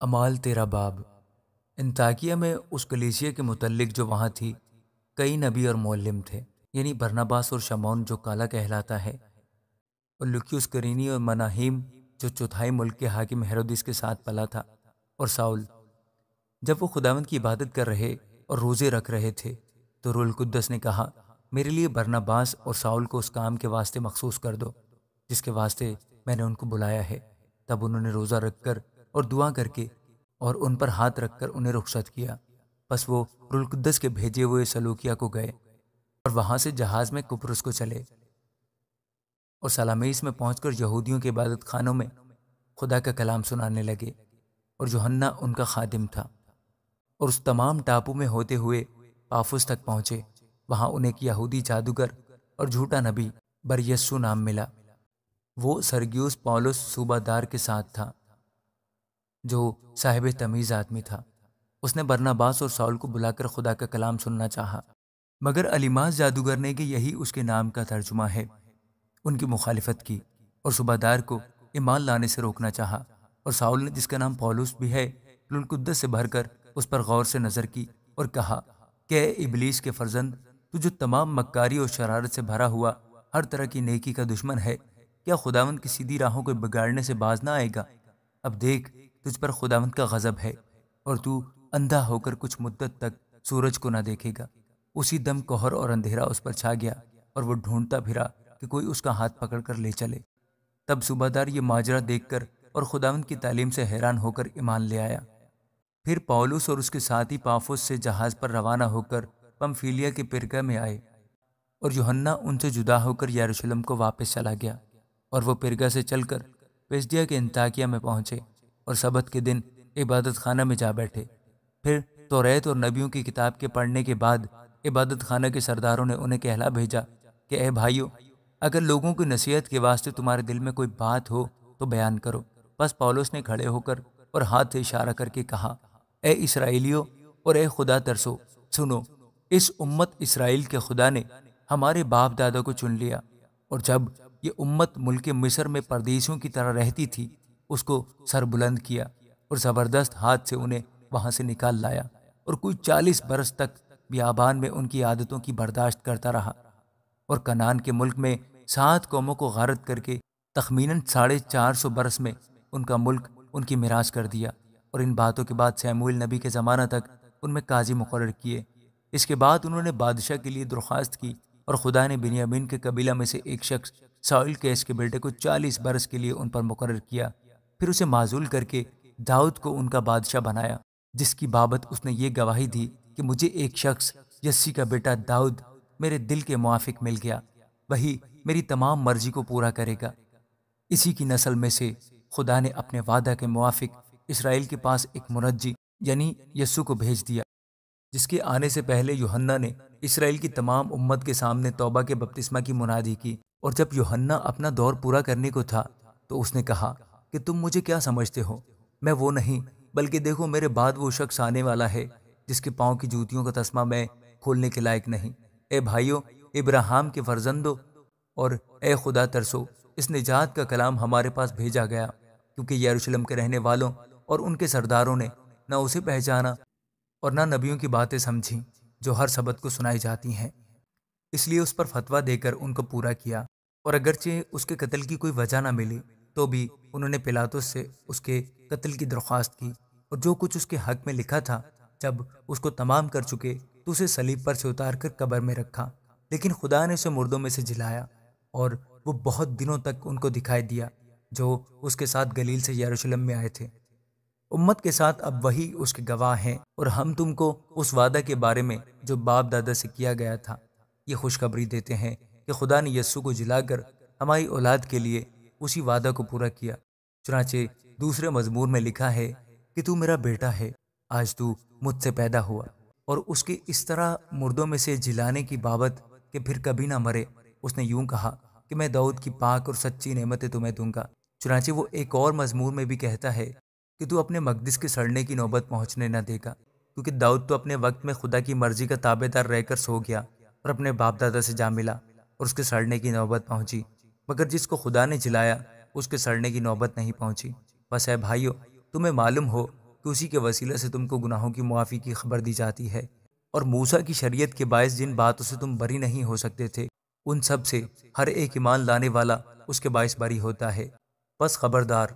امال تیرا باب۔ انطاکیہ میں اس کلیسیا کے متعلق جو وہاں تھی، کئی نبی اور معلم تھے، یعنی برناباس اور شمعون جو کالا کہلاتا ہے، اور لوکیوس کرینی اور مناہیم جو چوتھائی ملک کے حاکم ہیرودیس کے ساتھ پلا تھا، اور ساؤل۔ جب وہ خداوند کی عبادت کر رہے اور روزے رکھ رہے تھے تو روح القدس نے کہا، میرے لیے برناباس اور ساؤل کو اس کام کے واسطے مخصوص کر دو جس کے واسطے میں نے ان کو بلایا ہے۔ تب انہوں نے روزہ رکھ کر اور دعا کر کے اور ان پر ہاتھ رکھ کر انہیں رخصت کیا۔ پس وہ روح القدس کے بھیجے ہوئے سلوکیہ کو گئے اور وہاں سے جہاز میں قبرص کو چلے، اور سلامیس میں پہنچ کر یہودیوں کے عبادت خانوں میں خدا کا کلام سنانے لگے، اور یوحنا ان کا خادم تھا۔ اور اس تمام ٹاپو میں ہوتے ہوئے پافس تک پہنچے۔ وہاں انہیں ایک یہودی جادوگر اور جھوٹا نبی بریسو نام ملا۔ وہ سرگیوس پولس صوبہ دار کے ساتھ تھا جو صاحب تمیز آدمی تھا۔ اس نے برناباس اور ساؤل کو بلا کر خدا کا کلام سننا چاہا، مگر الیماس جادوگر نے کہ یہی اس کے نام کا ترجمہ ہے، ان کی مخالفت کی اور صوبہ دار کو ایمان لانے سے روکنا چاہا۔ اور ساؤل نے، جس کا نام پولس بھی ہے، روح القدس سے بھر کر اس پر غور سے نظر کی اور کہا کہ اے ابلیس کے فرزند، تو جو تمام مکاری اور شرارت سے بھرا ہوا ہر طرح کی نیکی کا دشمن ہے، کیا خداوند کی سیدھی راہوں کو بگاڑنے سے باز نہ آئے گا؟ اب دیکھ، تجھ پر خداوند کا غضب ہے، اور تو اندھا ہو کر کچھ مدت تک سورج کو نہ دیکھے گا۔ اسی دم قہر اور اندھیرا اس پر چھا گیا، اور وہ ڈھونڈتا پھرا کہ کوئی اس کا ہاتھ پکڑ کر لے چلے۔ تب صوبہ دار یہ ماجرا دیکھ کر اور خداوند کی تعلیم سے حیران ہو کر ایمان لے آیا۔ پھر پولس اور اس کے ساتھی پافوس سے جہاز پر روانہ ہو کر پمفیلیا کے پرگا میں آئے، اور یوحنا ان سے جدا ہو کر یروشلم کو واپس چلا گیا، اور وہ پرگا سے چل کر پیسڈیا کے انطاکیہ میں پہنچے اور سبت کے دن عبادت خانہ میں جا بیٹھے۔ پھر توریت اور نبیوں کی کتاب کے پڑھنے کے بعد عبادت خانہ کے سرداروں نے انہیں کہلا بھیجا کہ اے بھائیو، اگر لوگوں کی نصیحت کے واسطے تمہارے دل میں کوئی بات ہو تو بیان کرو۔ بس پولس نے کھڑے ہو کر اور ہاتھ سے اشارہ کر کے کہا، اے اسرائیلیو اور اے خدا ترسو، سنو، اس امت اسرائیل کے خدا نے ہمارے باپ دادا کو چن لیا، اور جب یہ امت ملک مصر میں پردیسیوں کی طرح رہتی تھی، اس کو سر بلند کیا اور زبردست ہاتھ سے انہیں وہاں سے نکال لایا، اور کوئی 40 برس تک بیابان میں ان کی عادتوں کی برداشت کرتا رہا، اور کنعان کے ملک میں 7 قوموں کو غارت کر کے تخمیناً 450 برس میں ان کا ملک ان کی میراث کر دیا۔ اور ان باتوں کے بعد سیموئیل نبی کے زمانہ تک ان میں قاضی مقرر کیے۔ اس کے بعد انہوں نے بادشاہ کے لیے درخواست کی، اور خدا نے بنیامین کے قبیلہ میں سے ایک شخص ساؤل کیس کے بیٹے کو 40 برس کے لیے ان پر مقرر کیا، پھر اسے معزول کر کے داؤد کو ان کا بادشاہ بنایا، جس کی بابت اس نے یہ گواہی دی کہ مجھے ایک شخص یسی کا بیٹا داؤد میرے دل کے موافق مل گیا، وہی میری تمام مرضی کو پورا کرے گا۔ اسی کی نسل میں سے خدا نے اپنے وعدہ کے موافق اسرائیل کے پاس ایک منجی یعنی یسوع کو بھیج دیا، جس کے آنے سے پہلے یوحنا نے اسرائیل کی تمام امت کے سامنے توبہ کے بپتسمہ کی منادی کی۔ اور جب یوحنا اپنا دور پورا کرنے کو تھا تو اس نے کہا کہ تم مجھے کیا سمجھتے ہو؟ میں وہ نہیں، بلکہ دیکھو، میرے بعد وہ شخص آنے والا ہے جس کے پاؤں کی جوتیوں کا تسمہ میں کھولنے کے لائق نہیں۔ اے بھائیو، ابراہیم کے فرزندو، اور اے خدا ترسو، اس نجات کا کلام ہمارے پاس بھیجا گیا، کیونکہ یروشلم کے رہنے والوں اور ان کے سرداروں نے نہ اسے پہچانا اور نہ نبیوں کی باتیں سمجھیں جو ہر سبت کو سنائی جاتی ہیں۔ اس لیے اس پر فتویٰ دے کر ان کو پورا کیا، اور اگرچہ اس کے قتل کی کوئی وجہ نہ ملی تو بھی انہوں نے پلاطس سے اس کے قتل کی درخواست کی، اور جو کچھ اس کے حق میں لکھا تھا جب اس کو تمام کر چکے تو اسے صلیب پر سے اتار کر قبر میں رکھا۔ لیکن خدا نے اسے مردوں میں سے جلایا، اور وہ بہت دنوں تک ان کو دکھائی دیا جو اس کے ساتھ گلیل سے یروشلم میں آئے تھے۔ امت کے ساتھ اب وہی اس کے گواہ ہیں، اور ہم تم کو اس وعدہ کے بارے میں جو باپ دادا سے کیا گیا تھا یہ خوشخبری دیتے ہیں کہ خدا نے یسوع کو جلا کر ہماری اولاد کے لیے اسی وعدہ کو پورا کیا۔ چنانچہ دوسرے مزمور میں لکھا ہے کہ تو میرا بیٹا ہے، آج تو مجھ سے پیدا ہوا۔ اور اس کے اس طرح مردوں میں سے جلانے کی بابت کہ پھر کبھی نہ مرے، اس نے یوں کہا کہ میں داؤد کی پاک اور سچی نعمتیں تمہیں دوں گا۔ چنانچہ وہ ایک اور مزمور میں بھی کہتا ہے کہ تو اپنے مقدس کے سڑنے کی نوبت پہنچنے نہ دے گا، کیونکہ داؤد تو اپنے وقت میں خدا کی مرضی کا تابع دار رہ کر سو گیا اور اپنے باپ دادا سے جا ملا، اور اس کے سڑنے کی نوبت پہنچی، مگر جس کو خدا نے جلایا اس کے سڑنے کی نوبت نہیں پہنچی۔ بس اے بھائیو، تمہیں معلوم ہو کہ اسی کے وسیلے سے تم کو گناہوں کی معافی کی خبر دی جاتی ہے، اور موسیٰ کی شریعت کے باعث جن باتوں سے تم بری نہیں ہو سکتے تھے ان سب سے ہر ایک ایمان لانے والا اس کے باعث بری ہوتا ہے۔ بس خبردار،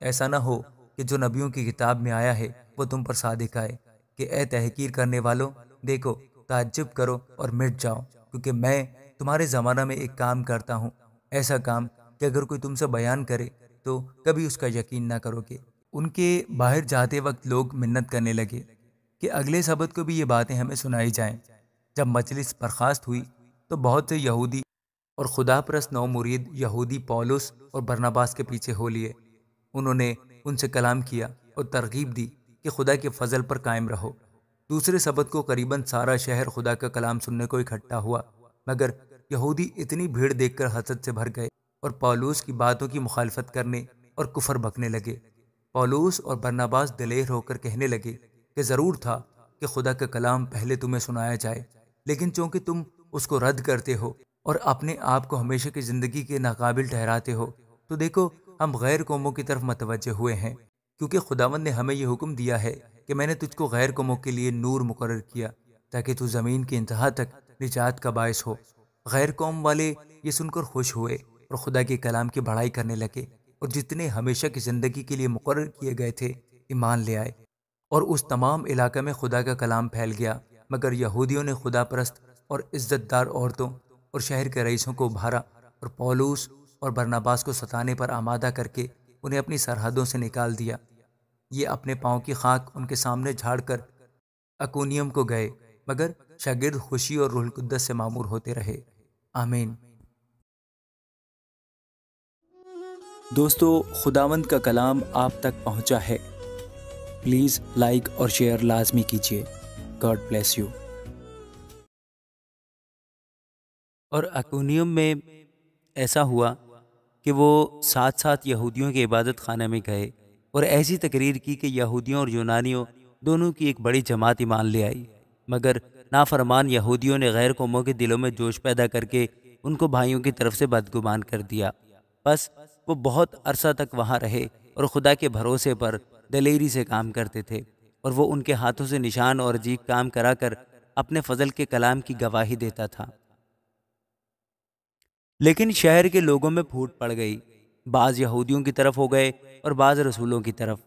ایسا نہ ہو کہ جو نبیوں کی کتاب میں آیا ہے وہ تم پر صادق آئے کہ اے تحقیر کرنے والوں، دیکھو، تعجب کرو اور مٹ جاؤ، کیونکہ میں تمہارے زمانہ میں ایک کام کرتا ہوں، ایسا کام کہ اگر کوئی تم سے بیان کرے تو کبھی اس کا یقین نہ کرو گے۔ ان کے باہر جاتے وقت لوگ منت کرنے لگے کہ اگلے سبت کو بھی یہ باتیں ہمیں سنائی جائیں۔ جب مجلس برخاست ہوئی تو بہت سے یہودی اور خدا پرست نو مرید یہودی پولس اور برناباس کے پیچھے ہو لیے۔ انہوں نے ان سے کلام کیا اور ترغیب دی کہ خدا کے فضل پر قائم رہو۔ دوسرے سبت کو قریباً سارا شہر خدا کا کلام سننے کو اکٹھا ہوا، مگر یہودی اتنی بھیڑ دیکھ کر حسد سے بھر گئے اور پولس کی باتوں کی مخالفت کرنے اور کفر بکنے لگے۔ پولس اور برناباس دلیر ہو کر کہنے لگے کہ ضرور تھا کہ خدا کا کلام پہلے تمہیں سنایا جائے، لیکن چونکہ تم اس کو رد کرتے ہو اور اپنے آپ کو ہمیشہ کی زندگی کے ناقابل ٹھہراتے ہو، تو دیکھو ہم غیر قوموں کی طرف متوجہ ہوئے ہیں، کیونکہ خداوند نے ہمیں یہ حکم دیا ہے کہ میں نے تجھ کو غیر قوموں کے لیے نور مقرر کیا تاکہ تو زمین کی انتہا تک نجات کا باعث ہو۔ غیر قوم والے یہ سن کر خوش ہوئے اور خدا کے کلام کی بڑائی کرنے لگے، اور جتنے ہمیشہ کی زندگی کے لیے مقرر کیے گئے تھے ایمان لے آئے، اور اس تمام علاقے میں خدا کا کلام پھیل گیا۔ مگر یہودیوں نے خدا پرست اور عزت دار عورتوں اور شہر کے رئیسوں کو ابھارا اور پولس اور برناباس کو ستانے پر آمادہ کر کے انہیں اپنی سرحدوں سے نکال دیا۔ یہ اپنے پاؤں کی خاک ان کے سامنے جھاڑ کر اکونیم کو گئے، مگر شاگرد خوشی اور روح القدس سے معمور ہوتے رہے۔ آمین۔ دوستو، خداوند کا کلام آپ تک پہنچا ہے، پلیز لائک اور شیئر لازمی کیجیے۔ God bless you. اور اکونیم میں ایسا ہوا کہ وہ ساتھ ساتھ یہودیوں کے عبادت خانہ میں گئے اور ایسی تقریر کی کہ یہودیوں اور یونانیوں دونوں کی ایک بڑی جماعت ایمان لے آئی، مگر نافرمان یہودیوں نے غیر قوموں کے دلوں میں جوش پیدا کر کے ان کو بھائیوں کی طرف سے بدگمان کر دیا۔ بس وہ بہت عرصہ تک وہاں رہے اور خدا کے بھروسے پر دلیری سے کام کرتے تھے، اور وہ ان کے ہاتھوں سے نشان اور عجیب کام کرا کر اپنے فضل کے کلام کی گواہی دیتا تھا۔ لیکن شہر کے لوگوں میں پھوٹ پڑ گئی، بعض یہودیوں کی طرف ہو گئے اور بعض رسولوں کی طرف۔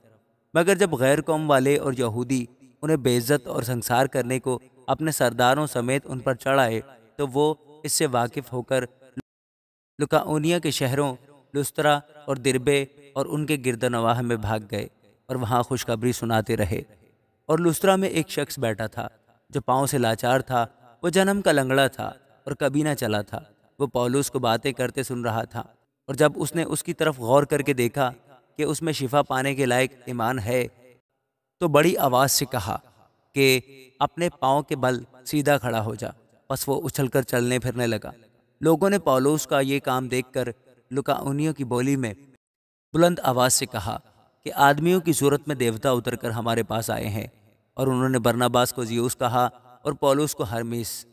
مگر جب غیر قوم والے اور یہودی انہیں بے عزت اور سنگسار کرنے کو اپنے سرداروں سمیت ان پر چڑھ آئے تو وہ اس سے واقف ہو کر لکاؤنیا کے شہروں لسترا اور دربے اور ان کے گرد و نواح میں بھاگ گئے اور وہاں خوشخبری سناتے رہے۔ اور لسترا میں ایک شخص بیٹھا تھا جو پاؤں سے لاچار تھا، وہ جنم کا لنگڑا تھا اور کبھی نہ چلا تھا۔ وہ پولس کو باتیں کرتے سن رہا تھا، اور جب اس نے اس کی طرف غور کر کے دیکھا کہ اس میں شفا پانے کے لائق ایمان ہے تو بڑی آواز سے کہا کہ اپنے پاؤں کے بل سیدھا کھڑا ہو جا۔ پس وہ اچھل کر چلنے پھرنے لگا۔ لوگوں نے پولس کا یہ کام دیکھ کر لکاؤنیوں کی بولی میں بلند آواز سے کہا کہ آدمیوں کی صورت میں دیوتا اتر کر ہمارے پاس آئے ہیں، اور انہوں نے برناباس کو زیوس کہا اور پولس کو ہرمیس،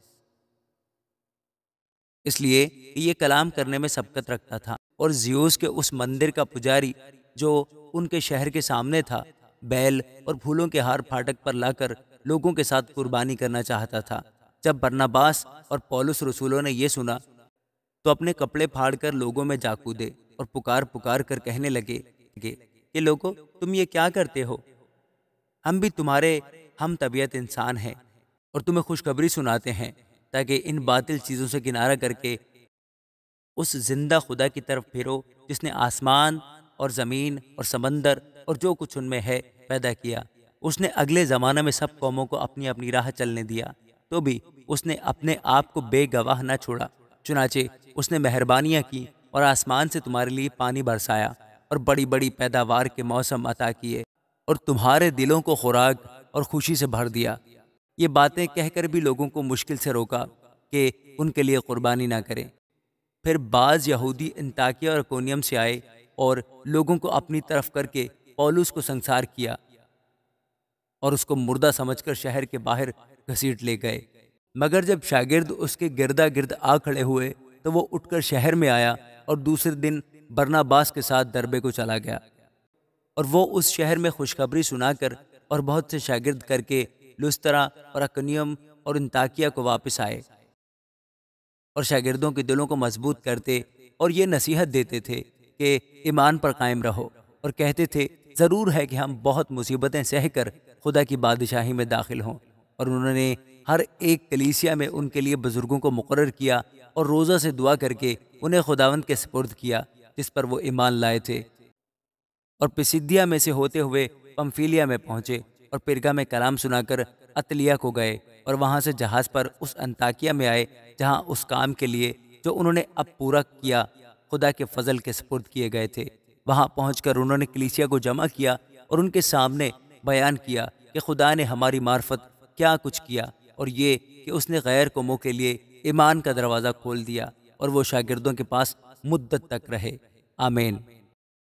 اس لیے کہ یہ کلام کرنے میں سبقت رکھتا تھا، اور زیوس کے اس مندر کا پجاری جو ان کے شہر کے سامنے تھا بیل اور پھولوں کے ہار پھاٹک پر لا کر لوگوں کے ساتھ قربانی کرنا چاہتا تھا۔ جب برناباس اور پولس رسولوں نے یہ سنا تو اپنے کپڑے پھاڑ کر لوگوں میں جا کودے اور پکار پکار کر کہنے لگے کہ لوگو، تم یہ کیا کرتے ہو؟ ہم بھی تمہارے ہم طبیعت انسان ہیں اور تمہیں خوشخبری سناتے ہیں تاکہ ان باطل چیزوں سے کنارہ کر کے اس زندہ خدا کی طرف پھرو جس نے آسمان اور زمین اور سمندر اور جو کچھ ان میں ہے پیدا کیا۔ اس نے اگلے زمانہ میں سب قوموں کو اپنی اپنی راہ چلنے دیا، تو بھی اس نے اپنے آپ کو بے گواہ نہ چھوڑا۔ چنانچہ اس نے مہربانیاں کی اور آسمان سے تمہارے لیے پانی برسایا اور بڑی بڑی پیداوار کے موسم عطا کیے اور تمہارے دلوں کو خوراک اور خوشی سے بھر دیا۔ یہ باتیں کہہ کر بھی لوگوں کو مشکل سے روکا کہ ان کے لیے قربانی نہ کریں۔ پھر بعض یہودی انطاکیہ اور اکونیم سے آئے اور لوگوں کو اپنی طرف کر کے پولس کو سنگسار کیا اور اس کو مردہ سمجھ کر شہر کے باہر گھسیٹ لے گئے۔ مگر جب شاگرد اس کے گردا گرد آ کھڑے ہوئے تو وہ اٹھ کر شہر میں آیا اور دوسرے دن برناباس کے ساتھ دربے کو چلا گیا، اور وہ اس شہر میں خوشخبری سنا کر اور بہت سے شاگرد کر کے لسترا اور اکنیم اور انطاکیہ کو واپس آئے، اور شاگردوں کے دلوں کو مضبوط کرتے اور یہ نصیحت دیتے تھے کہ ایمان پر قائم رہو، اور کہتے تھے ضرور ہے کہ ہم بہت مصیبتیں سہ کر خدا کی بادشاہی میں داخل ہوں۔ اور انہوں نے ہر ایک کلیسیا میں ان کے لیے بزرگوں کو مقرر کیا اور روزہ سے دعا کر کے انہیں خداوند کے سپرد کیا جس پر وہ ایمان لائے تھے، اور پسیدیا میں سے ہوتے ہوئے پمفیلیا میں پہنچے، اور پرگا میں کلام سنا کر اتلیا کو گئے، اور وہاں سے جہاز پر اس انطاکیہ میں آئے جہاں اس کام کے لیے جو انہوں نے اب پورا کیا خدا کے فضل کے سپرد کیے گئے تھے۔ وہاں پہنچ کر انہوں نے کلیسیا کو جمع کیا اور ان کے سامنے بیان کیا کہ خدا نے ہماری معرفت کیا کچھ کیا، اور یہ کہ اس نے غیر قوموں کے لیے ایمان کا دروازہ کھول دیا، اور وہ شاگردوں کے پاس مدت تک رہے۔ آمین۔